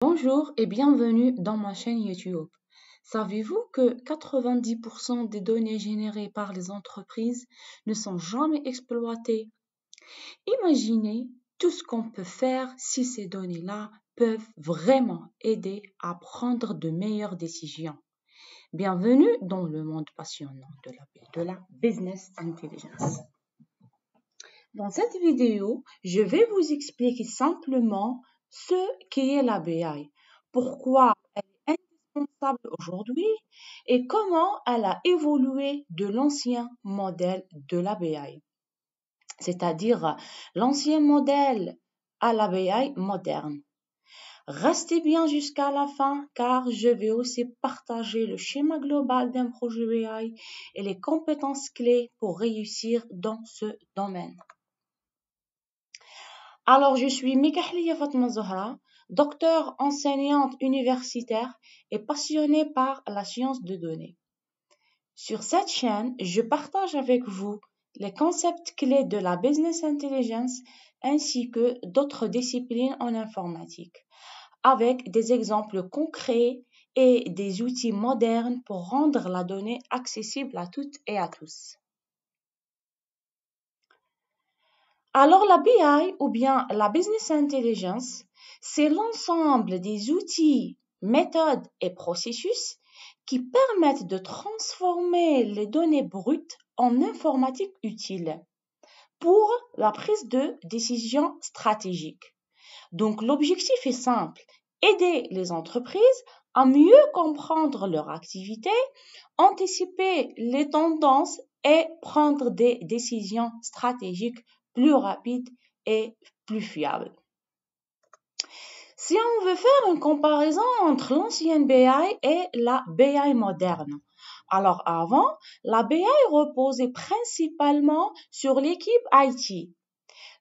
Bonjour et bienvenue dans ma chaîne YouTube. Savez-vous que 90% des données générées par les entreprises ne sont jamais exploitées? Imaginez tout ce qu'on peut faire si ces données-là peuvent vraiment aider à prendre de meilleures décisions. Bienvenue dans le monde passionnant de la business intelligence. Dans cette vidéo, je vais vous expliquer simplement ce qu'est la BI, pourquoi elle est indispensable aujourd'hui et comment elle a évolué de l'ancien modèle de la BI, c'est-à-dire l'ancien modèle à la BI moderne. Restez bien jusqu'à la fin car je vais aussi partager le schéma global d'un projet BI et les compétences clés pour réussir dans ce domaine. Alors, je suis Mikahliya Fatma Zohra, docteure enseignante universitaire et passionnée par la science de données. Sur cette chaîne, je partage avec vous les concepts clés de la business intelligence ainsi que d'autres disciplines en informatique, avec des exemples concrets et des outils modernes pour rendre la donnée accessible à toutes et à tous. Alors la BI ou bien la Business Intelligence, c'est l'ensemble des outils, méthodes et processus qui permettent de transformer les données brutes en informatique utile pour la prise de décision stratégique. Donc l'objectif est simple, aider les entreprises à mieux comprendre leur activité, anticiper les tendances et prendre des décisions stratégiques plus rapide et plus fiable. Si on veut faire une comparaison entre l'ancienne BI et la BI moderne, alors avant, la BI reposait principalement sur l'équipe IT.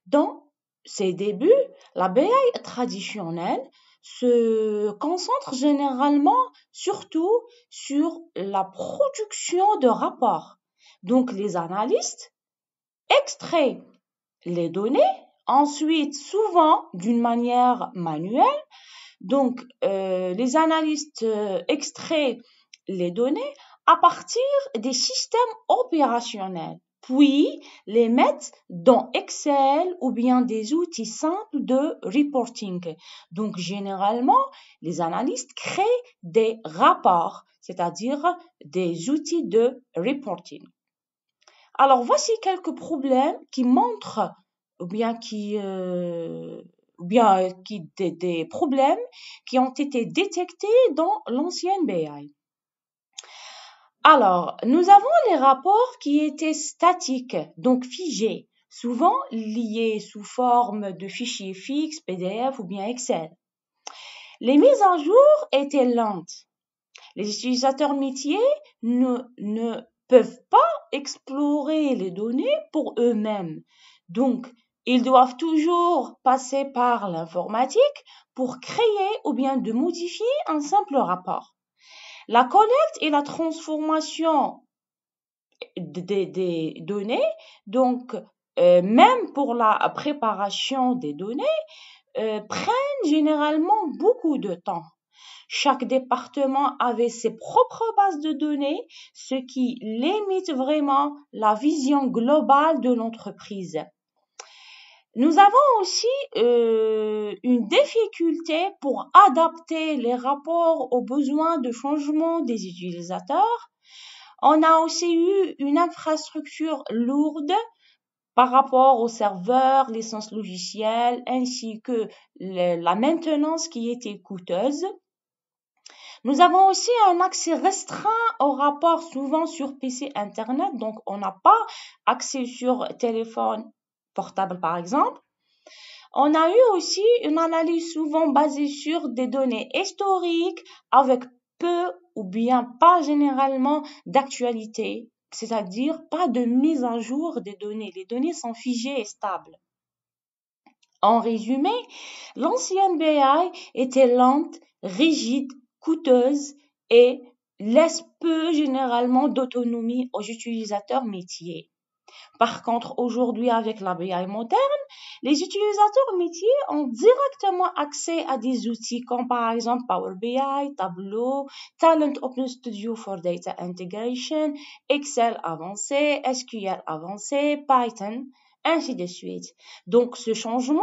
Dans ses débuts, la BI traditionnelle se concentre généralement surtout sur la production de rapports. Donc les analystes extraient les données, ensuite souvent d'une manière manuelle. Donc, les analystes extraient les données à partir des systèmes opérationnels, puis les mettent dans Excel ou bien des outils simples de reporting. Donc, généralement, les analystes créent des rapports, c'est-à-dire des outils de reporting. Alors, voici quelques problèmes qui montrent des problèmes qui ont été détectés dans l'ancienne BI. Alors, nous avons les rapports qui étaient statiques, donc figés, souvent liés sous forme de fichiers fixes, PDF ou bien Excel. Les mises à jour étaient lentes. Les utilisateurs métiers ne peuvent pas explorer les données pour eux-mêmes. Donc, ils doivent toujours passer par l'informatique pour créer ou bien de modifier un simple rapport. La collecte et la transformation des données, donc même pour la préparation des données, prennent généralement beaucoup de temps. Chaque département avait ses propres bases de données, ce qui limite vraiment la vision globale de l'entreprise. Nous avons aussi une difficulté pour adapter les rapports aux besoins de changement des utilisateurs. On a aussi eu une infrastructure lourde par rapport aux serveurs, licences logicielles, ainsi que la maintenance qui était coûteuse. Nous avons aussi un accès restreint aux rapports, souvent sur PC Internet, donc on n'a pas accès sur téléphone portable par exemple. On a eu aussi une analyse souvent basée sur des données historiques avec peu ou bien pas généralement d'actualité, c'est-à-dire pas de mise à jour des données. Les données sont figées et stables. En résumé, l'ancienne BI était lente, rigide, coûteuse et laisse peu généralement d'autonomie aux utilisateurs métiers. Par contre, aujourd'hui, avec la BI moderne, les utilisateurs métiers ont directement accès à des outils comme par exemple Power BI, Tableau, Talent Open Studio for Data Integration, Excel avancé, SQL avancé, Python, ainsi de suite. Donc, ce changement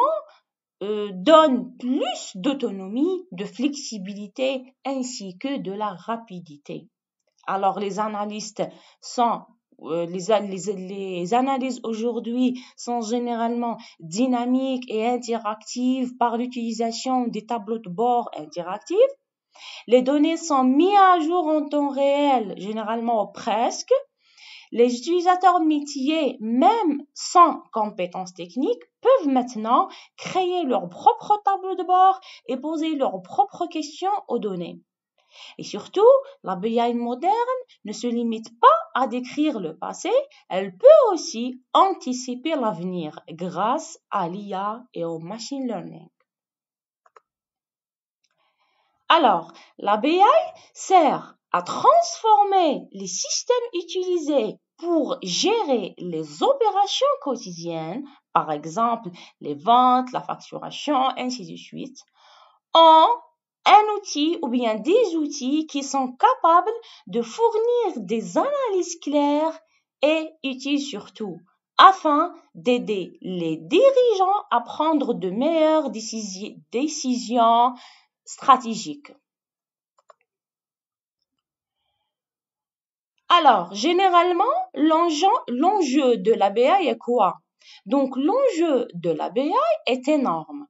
donne plus d'autonomie, de flexibilité ainsi que de la rapidité. Alors, les analystes sont les analyses aujourd'hui sont généralement dynamiques et interactives par l'utilisation des tableaux de bord interactifs. Les données sont mises à jour en temps réel, généralement presque. Les utilisateurs métiers, même sans compétences techniques, peuvent maintenant créer leur propre tableau de bord et poser leurs propres questions aux données. Et surtout, la BI moderne ne se limite pas à décrire le passé, elle peut aussi anticiper l'avenir grâce à l'IA et au machine learning. Alors, la BI sert à transformer les systèmes utilisés pour gérer les opérations quotidiennes, par exemple les ventes, la facturation, ainsi de suite, en un outil ou bien des outils qui sont capables de fournir des analyses claires et utiles surtout, afin d'aider les dirigeants à prendre de meilleures décisions stratégiques. Alors, généralement, l'enjeu de la BI est quoi? Donc, l'enjeu de la BI est énorme.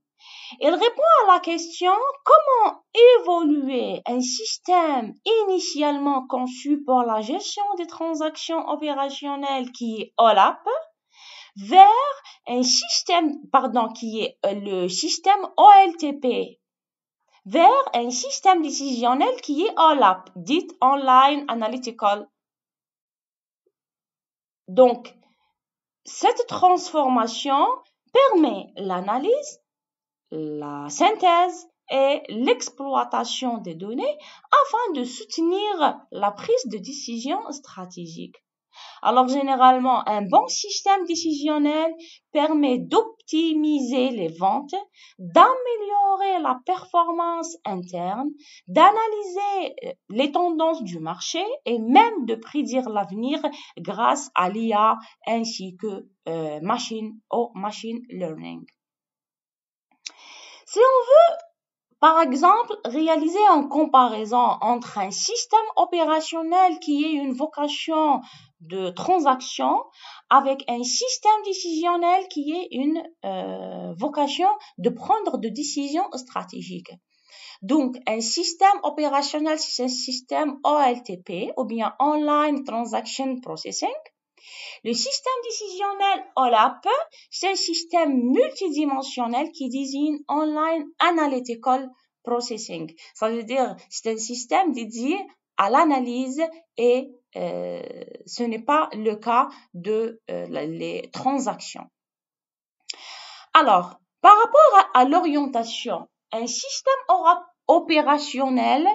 Il répond à la question comment évoluer un système initialement conçu pour la gestion des transactions opérationnelles qui est OLAP vers un système, qui est le système OLTP, vers un système décisionnel qui est OLAP, dit Online Analytical. Donc, cette transformation permet l'analyse, la synthèse et l'exploitation des données afin de soutenir la prise de décision stratégique. Alors généralement, un bon système décisionnel permet d'optimiser les ventes, d'améliorer la performance interne, d'analyser les tendances du marché et même de prédire l'avenir grâce à l'IA ainsi que machine learning. Si on veut, par exemple, réaliser une comparaison entre un système opérationnel qui est une vocation de transaction avec un système décisionnel qui est une vocation de prendre de décisions stratégiques. Donc, un système opérationnel, c'est un système OLTP ou bien Online Transaction Processing. Le système décisionnel OLAP, c'est un système multidimensionnel qui désigne Online Analytical Processing. Ça veut dire c'est un système dédié à l'analyse et ce n'est pas le cas de les transactions. Alors, par rapport à l'orientation, un système opérationnel,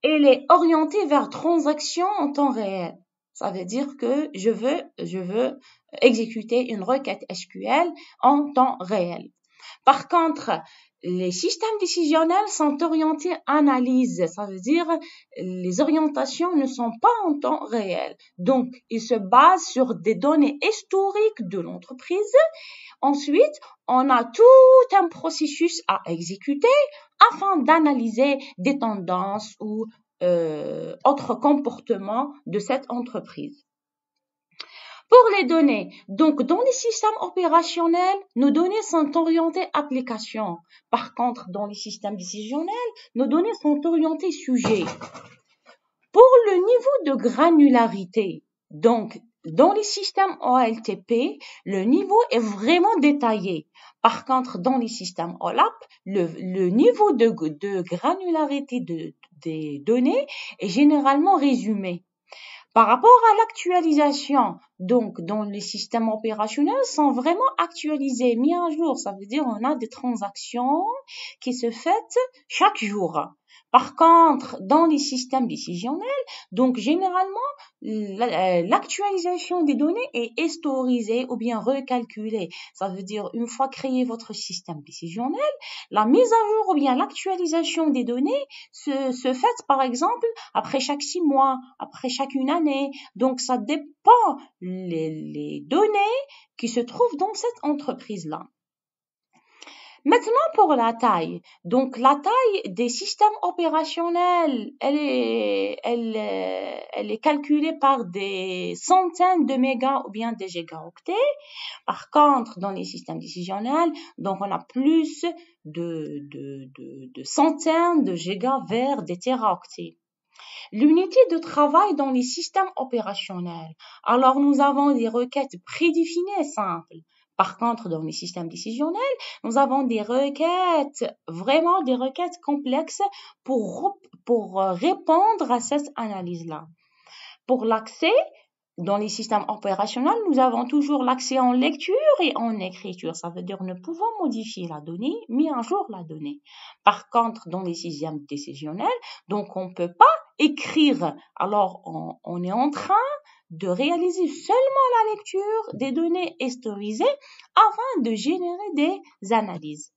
il est orienté vers transactions en temps réel. Ça veut dire que je veux exécuter une requête SQL en temps réel. Par contre, les systèmes décisionnels sont orientés analyse. Ça veut dire les orientations ne sont pas en temps réel. Donc, ils se basent sur des données historiques de l'entreprise. Ensuite, on a tout un processus à exécuter afin d'analyser des tendances ou autres comportements de cette entreprise. Pour les données, donc dans les systèmes opérationnels, nos données sont orientées applications. Par contre, dans les systèmes décisionnels, nos données sont orientées sujets. Pour le niveau de granularité, donc dans les systèmes OLTP, le niveau est vraiment détaillé. Par contre, dans les systèmes OLAP, le niveau de granularité des données est généralement résumé. Par rapport à l'actualisation, donc dans les systèmes opérationnels sont vraiment actualisés, mis à jour. Ça veut dire on a des transactions qui se font chaque jour. Par contre, dans les systèmes décisionnels, donc généralement, l'actualisation des données est historisée ou bien recalculée. Ça veut dire, une fois créé votre système décisionnel, la mise à jour ou bien l'actualisation des données se fait, par exemple, après chaque 6 mois, après chaque une année. Donc, ça dépend les données qui se trouvent dans cette entreprise-là. Maintenant, pour la taille. Donc, la taille des systèmes opérationnels, elle est calculée par des centaines de mégas ou bien des gigaoctets. Par contre, dans les systèmes décisionnels, donc on a plus de centaines de gigas vers des téraoctets. L'unité de travail dans les systèmes opérationnels. Alors, nous avons des requêtes prédéfinies simples. Par contre, dans les systèmes décisionnels, nous avons des requêtes, vraiment des requêtes complexes pour répondre à cette analyse-là. Pour l'accès, dans les systèmes opérationnels, nous avons toujours l'accès en lecture et en écriture. Ça veut dire que nous pouvons modifier la donnée, mais un jour la donnée. Par contre, dans les systèmes décisionnels, donc on ne peut pas écrire. Alors, on est en train de réaliser seulement la lecture des données historisées afin de générer des analyses.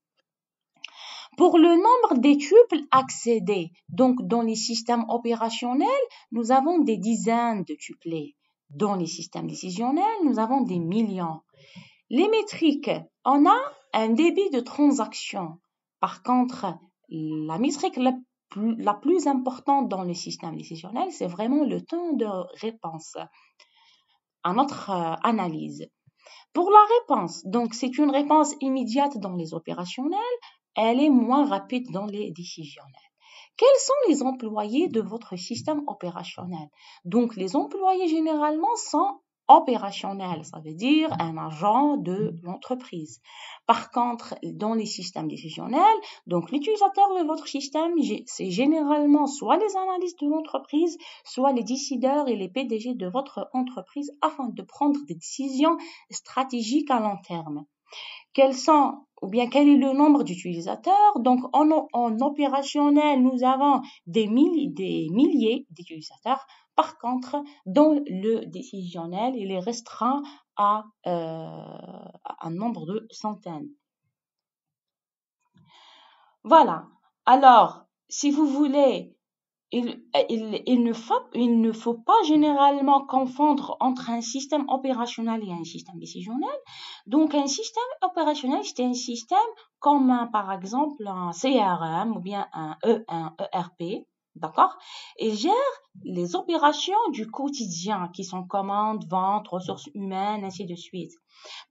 Pour le nombre des tuples accédés, donc dans les systèmes opérationnels, nous avons des dizaines de tuplets. Dans les systèmes décisionnels, nous avons des millions. Les métriques, on a un débit de transaction. Par contre, la métrique la plus importante dans le système décisionnel, c'est vraiment le temps de réponse à notre analyse. Pour la réponse, donc c'est une réponse immédiate dans les opérationnels, elle est moins rapide dans les décisionnels. Quels sont les employés de votre système opérationnel? Donc, les employés généralement sont opérationnels, ça veut dire un agent de l'entreprise. Par contre, dans les systèmes décisionnels, donc l'utilisateur de votre système, c'est généralement soit les analystes de l'entreprise, soit les décideurs et les PDG de votre entreprise afin de prendre des décisions stratégiques à long terme. Quel est le nombre d'utilisateurs? Donc, en opérationnel, nous avons des milliers d'utilisateurs. Par contre, dans le décisionnel, il est restreint à un nombre de centaines. Voilà. Alors, si vous voulez, il ne faut pas généralement confondre entre un système opérationnel et un système décisionnel. Donc, un système opérationnel, c'est un système comme par exemple un CRM ou bien un ERP, d'accord? Il gère les opérations du quotidien qui sont commandes, ventes, ressources humaines, ainsi de suite.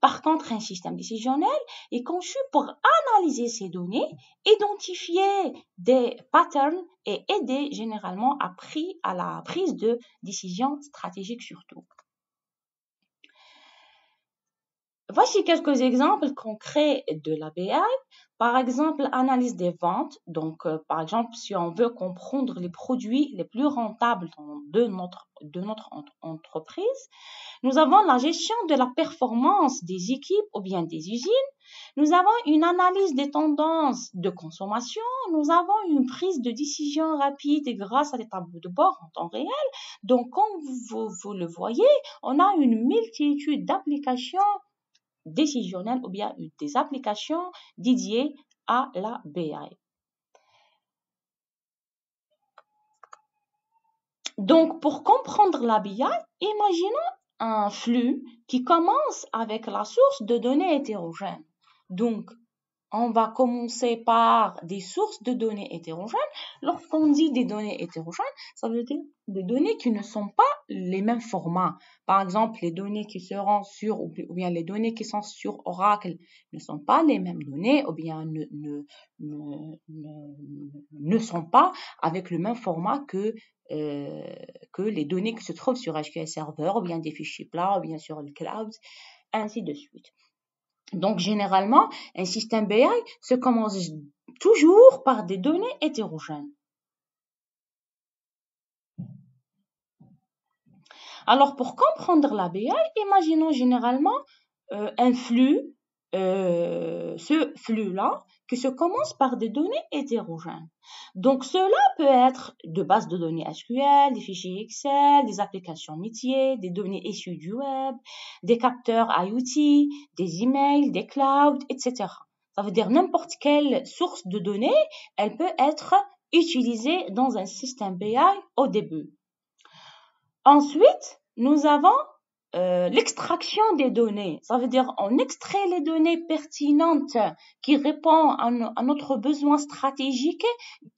Par contre, un système décisionnel est conçu pour analyser ces données, identifier des patterns et aider généralement à la prise de décisions stratégiques surtout. Voici quelques exemples concrets de la BI. Par exemple, analyse des ventes. Donc, par exemple, si on veut comprendre les produits les plus rentables de notre entreprise, nous avons la gestion de la performance des équipes ou bien des usines. Nous avons une analyse des tendances de consommation. Nous avons une prise de décision rapide grâce à des tableaux de bord en temps réel. Donc, comme vous le voyez, on a une multitude d'applications décisionnelles ou bien des applications dédiées à la BI. Donc, pour comprendre la BI, imaginons un flux qui commence avec la source de données hétérogènes. Donc, on va commencer par des sources de données hétérogènes. Lorsqu'on dit des données hétérogènes, ça veut dire des données qui ne sont pas les mêmes formats. Par exemple, les données qui seront ou bien les données qui sont sur Oracle ne sont pas les mêmes données ou bien ne sont pas avec le même format que les données qui se trouvent sur SQL Server ou bien des fichiers plats ou bien sur le cloud, ainsi de suite. Donc, généralement, un système BI se commence toujours par des données hétérogènes. Alors, pour comprendre la BI, imaginons généralement un flux, ce flux-là, qui se commence par des données hétérogènes. Donc, cela peut être de bases de données SQL, des fichiers Excel, des applications métiers, des données issues du web, des capteurs IoT, des emails, des clouds, etc. Ça veut dire n'importe quelle source de données, elle peut être utilisée dans un système BI au début. Ensuite, nous avons l'extraction des données. Ça veut dire on extrait les données pertinentes qui répondent à notre besoin stratégique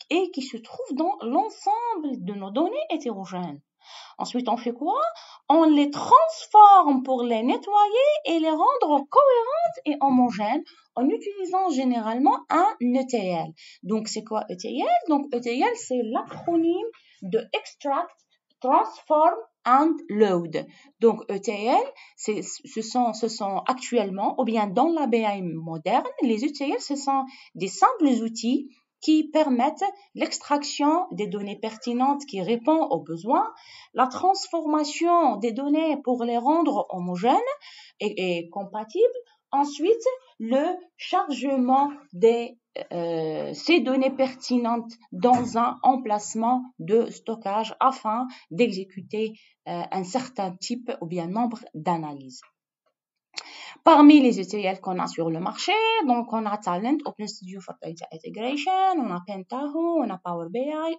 et qui se trouvent dans l'ensemble de nos données hétérogènes. Ensuite, on fait quoi? On les transforme pour les nettoyer et les rendre cohérentes et homogènes en utilisant généralement un ETL. Donc, c'est quoi ETL? Donc, ETL, c'est l'acronyme de Extract, Transform and Load. Donc, ETL, ce sont actuellement, ou bien dans la BI moderne, les ETL, ce sont des simples outils qui permettent l'extraction des données pertinentes qui répondent aux besoins, la transformation des données pour les rendre homogènes et compatibles, ensuite le chargement de ces données pertinentes dans un emplacement de stockage afin d'exécuter un certain type ou bien nombre d'analyses. Parmi les ETL qu'on a sur le marché, donc on a Talent, Open Studio for Data Integration, on a Pentaho, on a Power BI,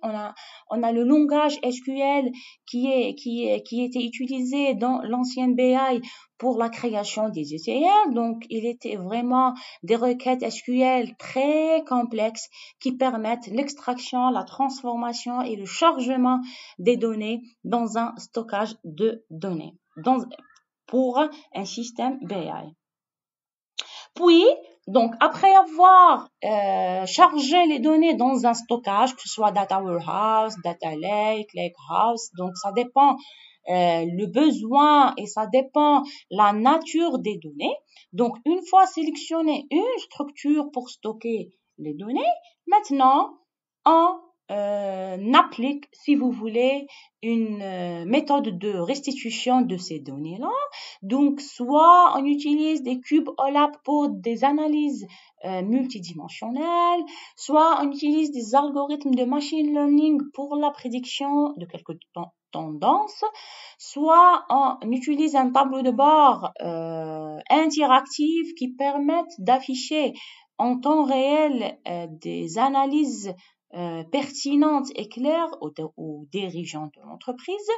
on a le langage SQL qui était utilisé dans l'ancienne BI pour la création des ETL. Donc, il était vraiment des requêtes SQL très complexes qui permettent l'extraction, la transformation et le chargement des données dans un stockage de données. Pour un système BI. Puis, donc, après avoir chargé les données dans un stockage, que ce soit Data Warehouse, Data Lake, Lakehouse, donc ça dépend le besoin et ça dépend la nature des données. Donc, une fois sélectionné une structure pour stocker les données, maintenant, on applique, si vous voulez, une méthode de restitution de ces données-là. Donc, soit on utilise des cubes OLAP pour des analyses multidimensionnelles, soit on utilise des algorithmes de machine learning pour la prédiction de quelques tendances, soit on utilise un tableau de bord interactif qui permettent d'afficher en temps réel des analyses pertinentes et claires aux dirigeants de l'entreprise,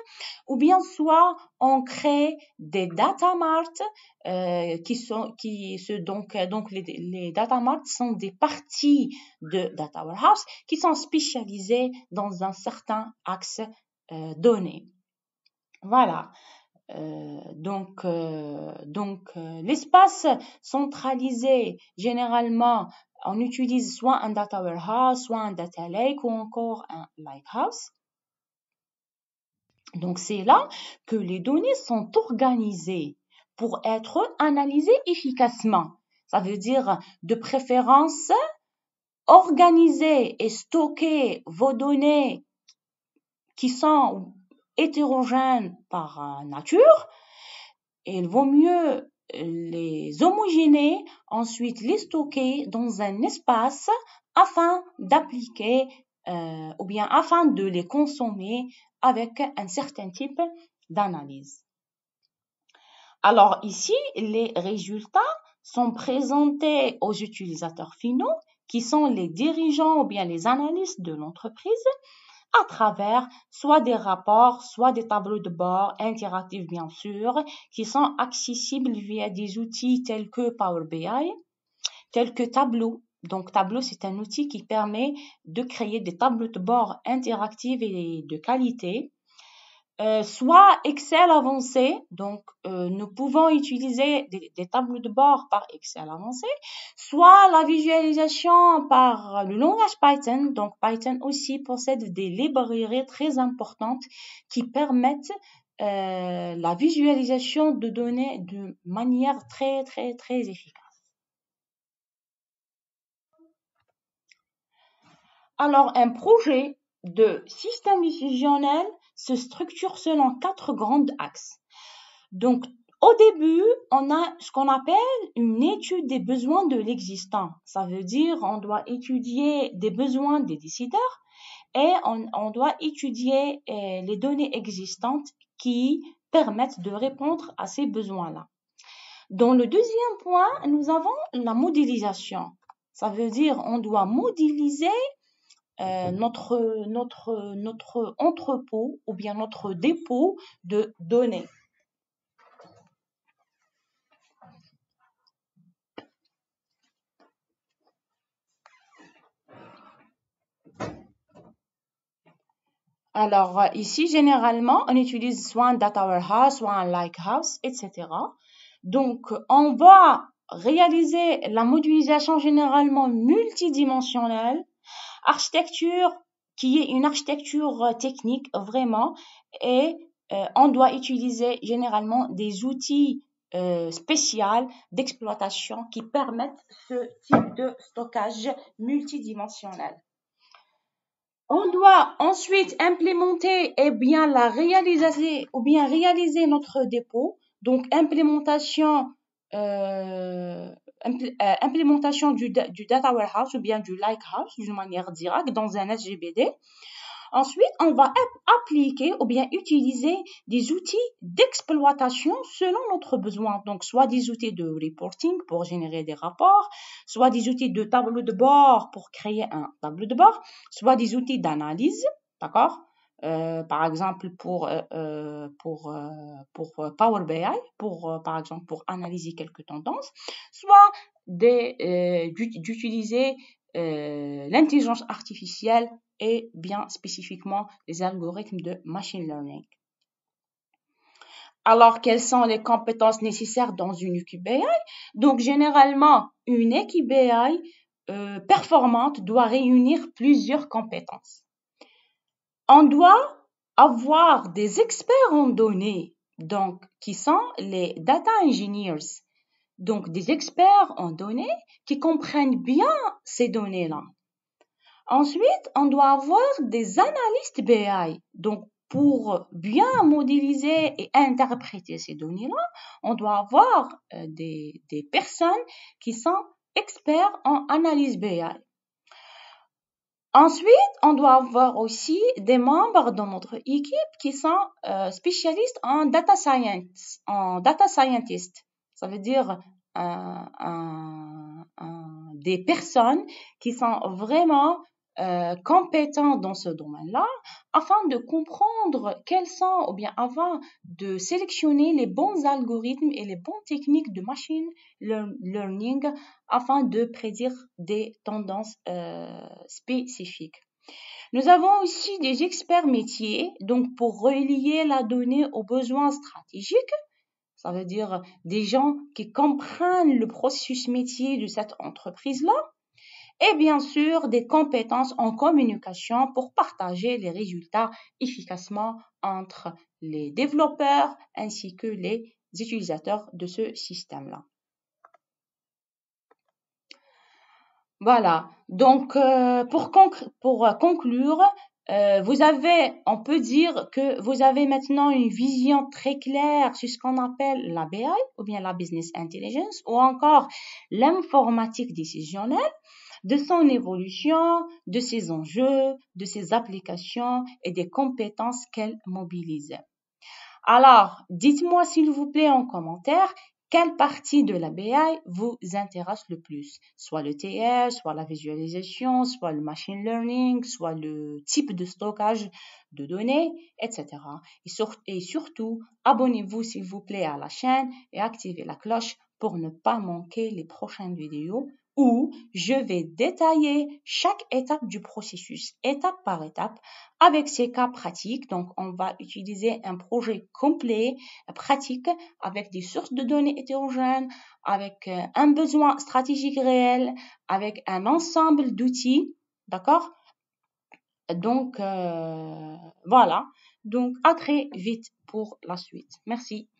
ou bien soit on crée des data marts donc les data marts sont des parties de data warehouse qui sont spécialisées dans un certain axe donné. Voilà. Donc l'espace centralisé, généralement, on utilise soit un data warehouse, soit un data lake ou encore un lakehouse. Donc, c'est là que les données sont organisées pour être analysées efficacement. Ça veut dire, de préférence, organiser et stocker vos données qui sont hétérogènes par nature. Il vaut mieux les homogénéer, ensuite les stocker dans un espace afin d'appliquer ou bien afin de les consommer avec un certain type d'analyse. Alors ici, les résultats sont présentés aux utilisateurs finaux qui sont les dirigeants ou bien les analystes de l'entreprise à travers soit des rapports, soit des tableaux de bord interactifs bien sûr, qui sont accessibles via des outils tels que Power BI, tels que Tableau. Donc Tableau, c'est un outil qui permet de créer des tableaux de bord interactifs et de qualité. Soit Excel avancé, donc nous pouvons utiliser des tableaux de bord par Excel avancé, soit la visualisation par le langage Python. Donc Python aussi possède des librairies très importantes qui permettent la visualisation de données de manière très très très efficace. Alors un projet de système décisionnel se structure selon 4 grands axes. Donc, Au début, on a ce qu'on appelle une étude des besoins de l'existant. Ça veut dire on doit étudier des besoins des décideurs et on doit étudier les données existantes qui permettent de répondre à ces besoins-là. Dans le deuxième point, nous avons la modélisation. Ça veut dire on doit modéliser notre entrepôt ou bien notre dépôt de données. Alors, ici, généralement, on utilise soit un data warehouse, soit un lakehouse, etc. Donc, on va réaliser la modélisation généralement multidimensionnelle, architecture qui est une architecture technique vraiment, et on doit utiliser généralement des outils spéciaux d'exploitation qui permettent ce type de stockage multidimensionnel. On doit ensuite implémenter la réaliser ou bien réaliser notre dépôt. Donc, implémentation du data warehouse ou bien du lakehouse d'une manière directe dans un SGBD. Ensuite, on va appliquer ou bien utiliser des outils d'exploitation selon notre besoin. Donc, soit des outils de reporting pour générer des rapports, soit des outils de tableau de bord pour créer un tableau de bord, soit des outils d'analyse, d'accord? Par exemple, pour Power BI, par exemple, pour analyser quelques tendances, soit d'utiliser l'intelligence artificielle et bien spécifiquement les algorithmes de machine learning. Alors, quelles sont les compétences nécessaires dans une équipe BI? Donc, généralement, une équipe BI performante doit réunir plusieurs compétences. On doit avoir des experts en données, donc qui sont les data engineers, donc des experts en données qui comprennent bien ces données-là. Ensuite, on doit avoir des analystes BI. Donc, pour bien modéliser et interpréter ces données-là, on doit avoir des personnes qui sont experts en analyse BI. Ensuite, on doit avoir aussi des membres dans notre équipe qui sont spécialistes en data science, scientist. Ça veut dire des personnes qui sont vraiment compétents dans ce domaine-là afin de comprendre quels sont, ou bien avant de sélectionner les bons algorithmes et les bonnes techniques de machine learning afin de prédire des tendances spécifiques. Nous avons aussi des experts métiers, donc pour relier la donnée aux besoins stratégiques. Ça veut dire des gens qui comprennent le processus métier de cette entreprise-là. Et bien sûr, des compétences en communication pour partager les résultats efficacement entre les développeurs ainsi que les utilisateurs de ce système-là. Voilà. Donc, pour conclure, on peut dire que vous avez maintenant une vision très claire sur ce qu'on appelle la BI ou bien la Business Intelligence ou encore l'informatique décisionnelle, de son évolution, de ses enjeux, de ses applications et des compétences qu'elle mobilise. Alors, dites-moi s'il vous plaît en commentaire quelle partie de la BI vous intéresse le plus, soit le TL, soit la visualisation, soit le machine learning, soit le type de stockage de données, etc. Et surtout, abonnez-vous s'il vous plaît à la chaîne et activez la cloche pour ne pas manquer les prochaines vidéos où je vais détailler chaque étape du processus, étape par étape, avec ces cas pratiques. Donc, on va utiliser un projet complet, pratique, avec des sources de données hétérogènes, avec un besoin stratégique réel, avec un ensemble d'outils, d'accord? Donc, voilà. Donc, à très vite pour la suite. Merci.